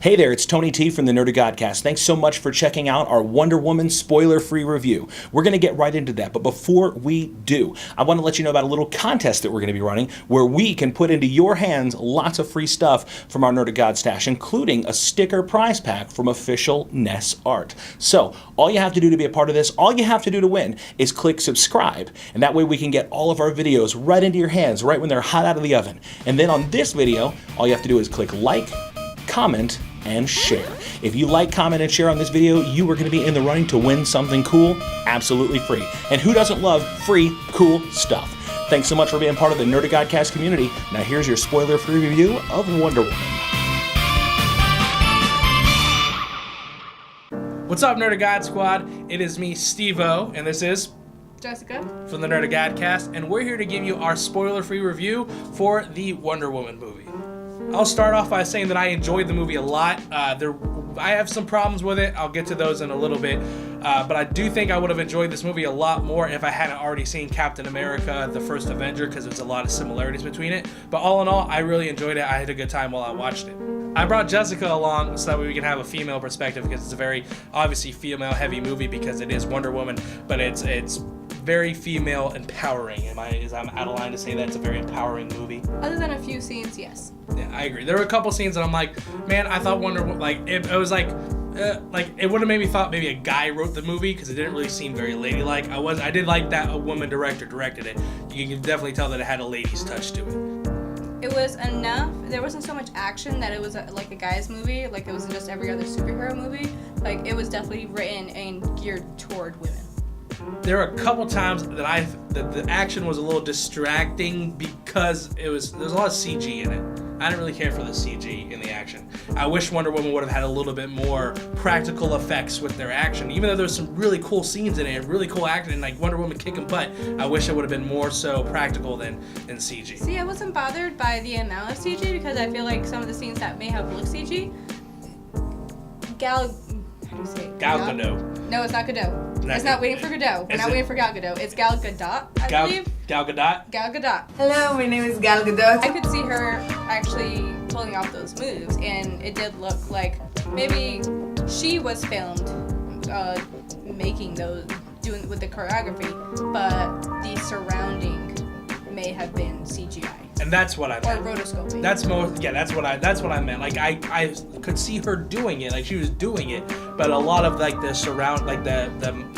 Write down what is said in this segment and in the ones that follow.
Hey there, it's Tony T from the Nerd Godcast. Thanks so much for checking out our Wonder Woman spoiler-free review. We're going to get right into that, but before we do, I want to let you know about a little contest that we're going to be running where we can put into your hands lots of free stuff from our Nerd of God stash, including a sticker prize pack from official Ness art. So, all you have to do to be a part of this, all you have to do to win, is click subscribe, and that way we can get all of our videos right into your hands, right when they're hot out of the oven. And then on this video, all you have to do is click like, comment, and share. If you like, comment, and share on this video, you are going to be in the running to win something cool, absolutely free. And who doesn't love free, cool stuff? Thanks so much for being part of the Nerd of Godcast community. Now here's your spoiler-free review of Wonder Woman. What's up, Nerd of God Squad? It is me, Steve-O, and this is Jessica from the Nerd of Godcast, and we're here to give you our spoiler-free review for the Wonder Woman movie. I'll start off by saying that I enjoyed the movie a lot. I have some problems with it. I'll get to those in a little bit. But I do think I would have enjoyed this movie a lot more if I hadn't already seen Captain America, the First Avenger, because there's a lot of similarities between it. But all in all, I really enjoyed it. I had a good time while I watched it. I brought Jessica along so that way we can have a female perspective, because it's a very obviously female-heavy movie because it is Wonder Woman, but it's very female empowering. I'm out of line to say that it's a very empowering movie. Other than a few scenes, yes. Yeah, I agree. There were a couple scenes that I'm like, man, I thought Wonder Woman, like, it was like it would have made me thought maybe a guy wrote the movie because it didn't really seem very ladylike. I did like that a woman director directed it. You can definitely tell that it had a lady's touch to it. It was enough. There wasn't so much action that it was like a guy's movie. Like, it wasn't just every other superhero movie. Like, it was definitely written and geared toward women. There were a couple times that the action was a little distracting because there's a lot of CG in it. I didn't really care for the CG in the action. I wish Wonder Woman would have had a little bit more practical effects with their action. Even though there's some really cool scenes in it, really cool acting, like Wonder Woman kicking butt, I wish it would have been more so practical than CG. See, I wasn't bothered by the amount of CG because I feel like some of the scenes that may have looked CG, how do you say it? Gal Gadot. No, it's not Gadot. It's not waiting for Gadot. We're not waiting for Gal Gadot. It's Gal Gadot, I believe. Gal Gadot? Gal Gadot. Hello, my name is Gal Gadot. I could see her actually pulling off those moves, and it did look like maybe she was filmed making those, doing with the choreography, but the surrounding may have been CGI. And that's what I meant. Or rotoscoping. That's what I meant. Like I could see her doing it, like she was doing it, but a lot of like the surround, like the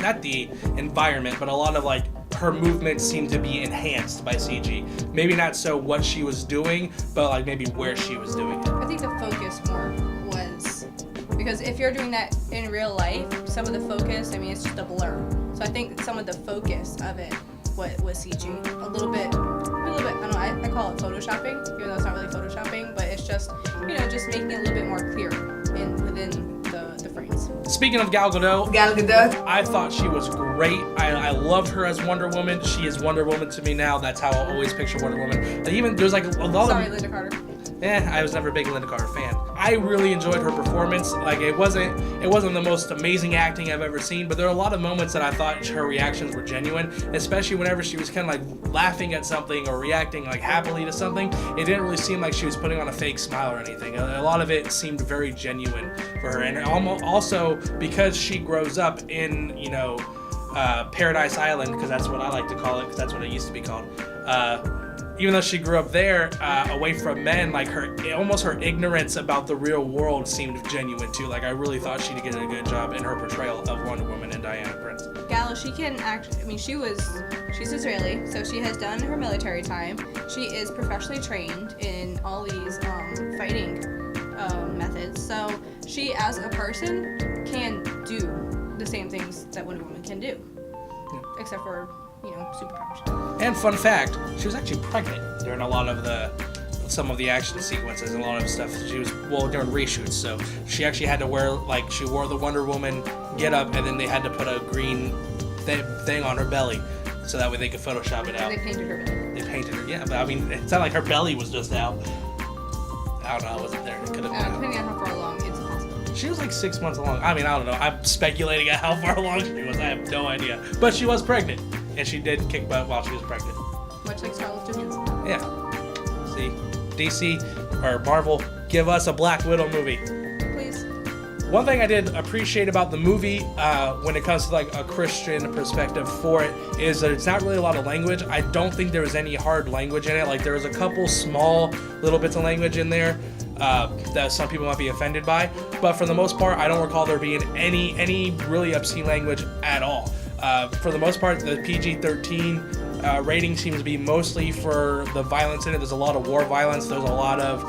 not the environment, but a lot of like her movements seemed to be enhanced by CG. Maybe not so what she was doing, but like maybe where she was doing it. I think the focus more was, because if you're doing that in real life, some of the focus, I mean, it's just a blur. So I think some of the focus of it was CG. A little bit, I don't know, I call it photoshopping, even though it's not really photoshopping, but it's just, just making it a little bit more clear within the frames. Speaking of Gal Gadot, I thought she was great. I loved her as Wonder Woman. She is Wonder Woman to me now. That's how I always picture Wonder Woman. Even there's like a lot Sorry, Linda Carter. I was never a big Linda Carter fan. I really enjoyed her performance. Like it wasn't the most amazing acting I've ever seen, but there are a lot of moments that I thought her reactions were genuine, especially whenever she was kind of like laughing at something or reacting like happily to something. It didn't really seem like she was putting on a fake smile or anything. A lot of it seemed very genuine for her, and also because she grows up in Paradise Island, because that's what I like to call it, because that's what it used to be called. Even though she grew up there, away from men, like her ignorance about the real world seemed genuine too. Like I really thought she did a good job in her portrayal of Wonder Woman and Diana Prince. Gal, she can act. I mean, she's Israeli, so she has done her military time. She is professionally trained in all these fighting methods. So she, as a person, can do the same things that Wonder Woman can do, except for superpowers. And fun fact, she was actually pregnant during some of the action sequences and a lot of stuff. She was during reshoots, so she actually had to wear she wore the Wonder Woman getup, and then they had to put a green thing on her belly, so that way they could Photoshop it out. They painted her belly. They painted her, yeah, but I mean, it's not like her belly was just out. I don't know, I wasn't there. It could have been. Depending on how far along, it's possible. She was like 6 months along. I mean, I don't know. I'm speculating at how far along she was. I have no idea. But she was pregnant. And she did kick butt while she was pregnant. Much like Scarlett Johansson. Yeah. See? DC or Marvel, give us a Black Widow movie. Please. One thing I did appreciate about the movie, when it comes to like a Christian perspective for it, is that it's not really a lot of language. I don't think there was any hard language in it. Like there was a couple small little bits of language in there that some people might be offended by, but for the most part, I don't recall there being any really obscene language at all. For the most part, the PG-13 rating seems to be mostly for the violence in it. There's a lot of war violence. There's a lot of,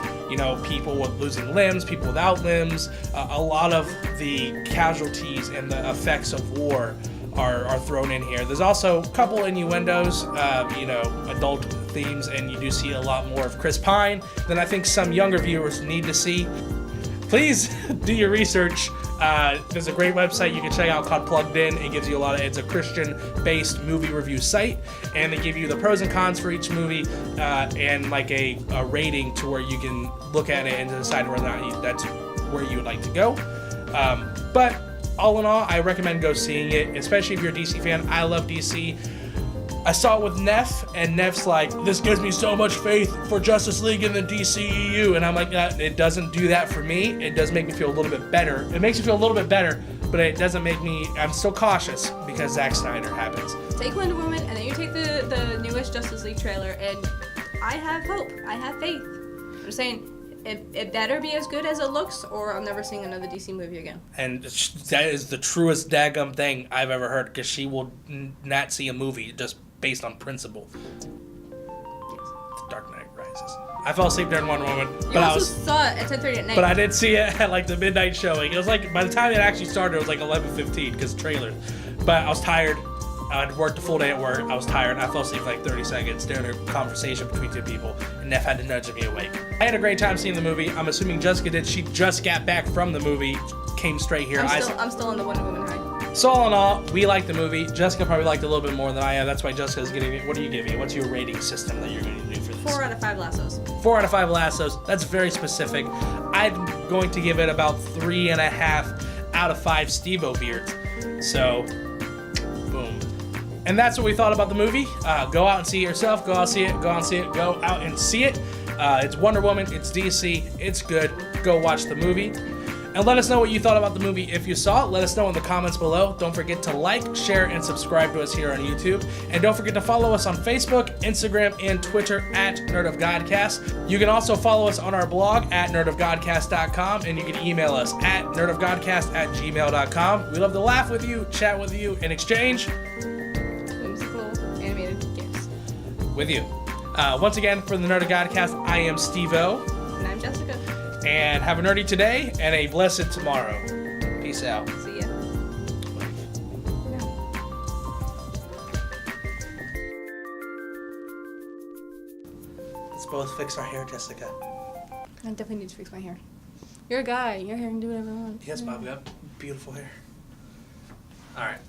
people with losing limbs, people without limbs. A lot of the casualties and the effects of war are thrown in here. There's also a couple innuendos, adult themes, and you do see a lot more of Chris Pine than I think some younger viewers need to see. Please do your research. There's a great website you can check out called Plugged In. It gives you it's a Christian-based movie review site, and they give you the pros and cons for each movie, and like a rating to where you can look at it and decide whether or not that's where you would like to go. But all in all, I recommend go seeing it, especially if you're a DC fan. I love DC. I saw it with Neff, and Neff's like, this gives me so much faith for Justice League in the DCEU, and I'm like, it doesn't do that for me. It does make me feel a little bit better. It makes me feel a little bit better, but it doesn't make me, I'm still cautious because Zack Snyder happens. Take Wonder Woman, and then you take the newest Justice League trailer, and I have hope. I have faith. I'm saying, it better be as good as it looks, or I'm never seeing another DC movie again. And that is the truest daggum thing I've ever heard, because she will not see a movie just based on principle. The Dark Knight Rises. I fell asleep during Wonder Woman, You also saw it at 10:30 at night. but I did see it at like the midnight showing. It was like, by the time it actually started, it was like 11:15 because trailers. But I was tired. I'd worked a full day at work. I was tired. I fell asleep for like 30 seconds during a conversation between two people, and Neff had to nudge me awake. I had a great time seeing the movie. I'm assuming Jessica did. She just got back from the movie, came straight here. I'm still on the Wonder Woman high. So all in all, we liked the movie. Jessica probably liked it a little bit more than I have. That's why Jessica's giving it. What are you giving it? What's your rating system that you're going to do for this? 4 out of 5 lassos. 4 out of 5 lassos. That's very specific. I'm going to give it about 3.5 out of 5 Steve-O beards. So, boom. And that's what we thought about the movie. Go out and see it yourself. Go out and see it. Go out and see it. Go out and see it. It's Wonder Woman. It's DC. It's good. Go watch the movie. And let us know what you thought about the movie if you saw it. Let us know in the comments below. Don't forget to like, share, and subscribe to us here on YouTube. And don't forget to follow us on Facebook, Instagram, and Twitter at Nerd of Godcast. You can also follow us on our blog at nerdofgodcast.com, and you can email us at nerdofgodcast@gmail.com. We love to laugh with you, chat with you, and exchange Whimsical animated gifts. with you. Once again, for the Nerd of Godcast, I am Steve-O. And I'm Jessica. And have a nerdy today and a blessed tomorrow. Peace out. See ya. Let's both fix our hair, Jessica. I definitely need to fix my hair. You're a guy. Your hair can do whatever you want. Yes, Bob, you have beautiful hair. All right.